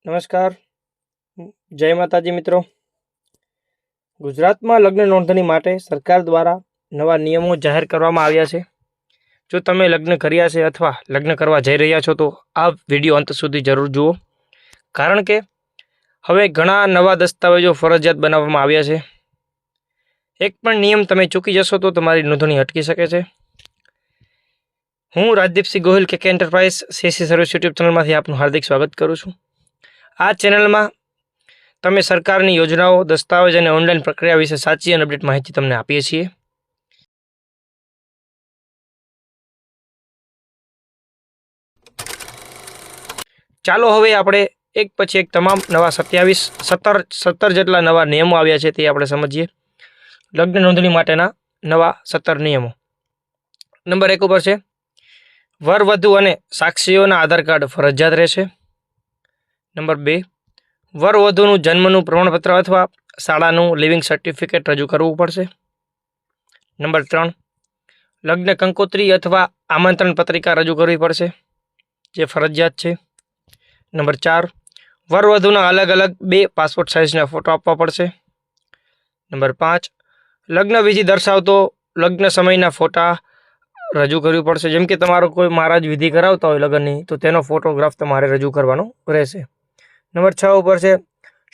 નમસ્કાર, જય માતાજી મિત્રો। ગુજરાતમાં લગ્ન નોંધણી માટે સરકાર દ્વારા નવા નિયમો જાહેર કરવામાં આવ્યા છે। જો તમે લગ્ન કર્યા છે અથવા લગ્ન કરવા જઈ રહ્યા છો તો આ વિડીયો અંત સુધી જરૂર જુઓ, કારણ કે હવે ઘણા નવા દસ્તાવેજો ફરજિયાત બનાવવામાં આવ્યા છે। એક પણ નિયમ તમે ચૂકી જશો તો તમારી નોંધણી અટકી શકે છે। હું રાજદીપસિંહ ગોહિલ કે એન્ટરપ્રાઇઝ સીસી સર્વિસ યુટ્યુબ ચેનલમાંથી આપનું હાર્દિક સ્વાગત કરું છું। આ ચેનલમાં તમે સરકારની યોજનાઓ, દસ્તાવેજ અને ઓનલાઈન પ્રક્રિયા વિશે સાચી અને અપડેટ માહિતી તમને આપીએ છીએ। ચાલો હવે આપણે એક પછી એક તમામ નવા 17 જેટલા નવા નિયમો આવ્યા છે તે આપણે સમજીએ। લગ્ન નોંધણી માટેના નવા 17 નિયમો। નંબર 1 ઉપર છે, વર વધુ અને સાક્ષીઓના આધાર કાર્ડ ફરજિયાત રહેશે। નંબર 2, વર વધુનું જન્મનું પ્રમાણપત્ર અથવા શાળાનું લિવિંગ સર્ટિફિકેટ રજૂ કરવું પડશે। નંબર 3, લગ્ન કંકોત્રી અથવા આમંત્રણ પત્રિકા રજૂ કરવી પડશે, જે ફરજિયાત છે। નંબર 4, વર વધુના અલગ અલગ 2 પાસપોર્ટ સાઇઝના ફોટો આપવા પડશે। નંબર 5, લગ્ન વિધિ દર્શાવતો લગ્ન સમયના ફોટા રજૂ કરવી પડશે। જેમ કે તમારો કોઈ મહારાજ વિધિ કરાવતા હોય લગ્નની, તો તેનો ફોટોગ્રાફ તમારે રજૂ કરવાનો રહેશે। નંબર 6 ઉપર છે,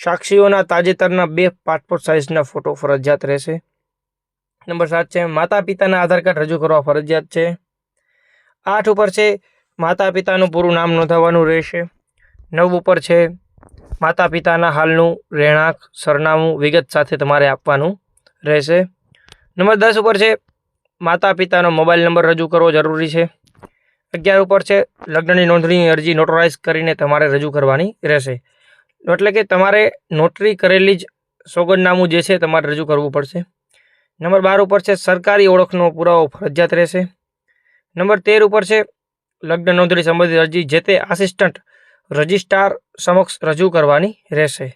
સાક્ષીઓના તાજેતરના 2 પાસપોર્ટ સાઇઝના ફોટો ફરજિયાત રહેશે। નંબર 7 છે, માતા પિતાના આધાર કાર્ડ રજૂ કરવા ફરજિયાત છે। 8 ઉપર છે, માતા પિતાનું પૂરું નામ નોંધાવવાનું રહેશે। 9 ઉપર છે, માતા પિતાના હાલનું રહેણાંક, સરનામું વિગત સાથે તમારે આપવાનું રહેશે। નંબર 10 ઉપર છે, માતા પિતાનો મોબાઈલ નંબર રજૂ કરવો જરૂરી છે। 11 ઉપર છે, લગ્નની નોંધણીની અરજી નોટરાઇઝ કરીને તમારે રજૂ કરવાની રહેશે। એટલે કે તમારે નોટરી કરેલી જ સોગંદનામું જે છે તમારે રજૂ કરવું પડશે। નંબર 12 ઉપર છે, સરકારી ઓળખનો પુરાવો ફરજિયાત રહેશે। નંબર 13 ઉપર છે, લગ્ન નોંધણી સંબંધિત અરજી જે તે આસિસ્ટન્ટ રજિસ્ટ્રાર સમક્ષ રજૂ કરવાની રહેશે।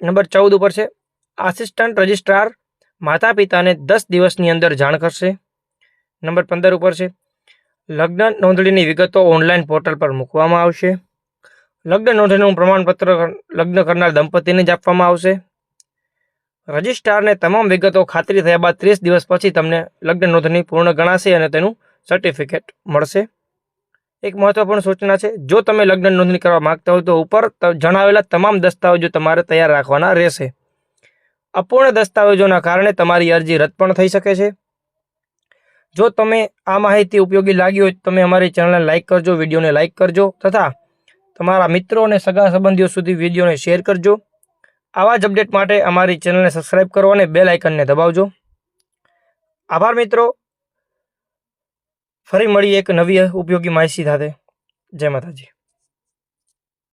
નંબર 14 ઉપર છે, આસિસ્ટન્ટ રજિસ્ટ્રાર માતા પિતાને 10 દિવસની અંદર જાણ કરશે। નંબર 15 ઉપર છે, લગ્ન નોંધણીની વિગતો ઓનલાઈન પોર્ટલ પર મૂકવામાં આવશે। લગ્ન નોંધણીનું પ્રમાણપત્ર લગ્ન કરનાર દંપતીને જ આપવામાં આવશે। રજિસ્ટ્રારને તમામ વિગતો ખાતરી થયા બાદ 30 દિવસ પછી તમને લગ્ન નોંધણી પૂર્ણ ગણાશે અને તેનું સર્ટિફિકેટ મળશે। એક મહત્વપૂર્ણ સૂચના છે, જો તમે લગ્ન નોંધણી કરવા માંગતા હો તો ઉપર જણાવેલા તમામ દસ્તાવેજો તમારે તૈયાર રાખવાના રહેશે। અપૂર્ણ દસ્તાવેજોના કારણે તમારી અરજી રદ પણ થઈ શકે છે। જો તમે આ માહિતી ઉપયોગી લાગી હોય તો તમે અમારી ચેનલને લાઇક કરજો, વિડીયોને લાઇક કરજો તથા તમારા મિત્રો અને સગા સંબંધીઓ સુધી વિડીયોને શેર કરજો। આવા જ અપડેટ માટે અમારી ચેનલને સબસ્ક્રાઇબ કરો અને બેલ આઇકનને દબાવજો। આભાર મિત્રો, ફરી મળીએ એક નવી ઉપયોગી માહિતી સાથે। જય માતાજી।